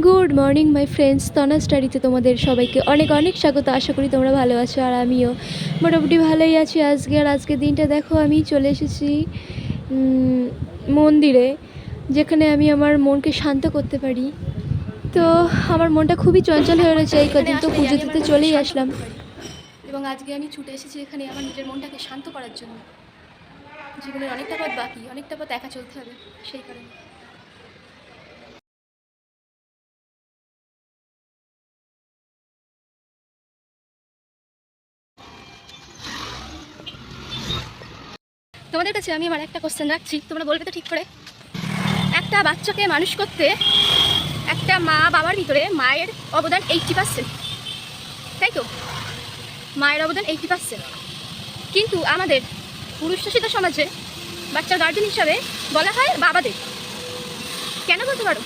Good morning my friends, তনা স্টাডিতে তোমাদের সবাইকে অনেক অনেক স্বাগত। আশা করি তোমরা ভালো আছো, আর আমিও মোটামুটি ভালোই আছি আজকে। আর আজকের দিনটা দেখো, আমি চলে এসেছি মন্দিরে, যেখানে আমি আমার মনকে শান্ত করতে পারি। তো আমার মনটা খুবই চঞ্চল হয়ে রয়েছে এই কদিন, তো পুজো দিতে চলেই আসলাম। এবং আজকে আমি ছুটে এসেছি এখানে আমার নিজের মনটাকে শান্ত করার জন্য। জীবনের অনেকটা পথ বাকি, অনেকটা পথ একা চলতে হবে, সেই কারণে। তোমাদের কাছে আমি আমার একটা কোশ্চেন রাখছি, তোমরা বলবে তো ঠিক করে। একটা বাচ্চাকে মানুষ করতে একটা মা বাবার ভিতরে মায়ের অবদান 80%, তাই তো? মায়ের অবদান 80%, কিন্তু আমাদের পুরুষ শাসিত সমাজে বাচ্চার গার্জেন হিসাবে বলা হয় বাবাদের। কেন বলতে পারো?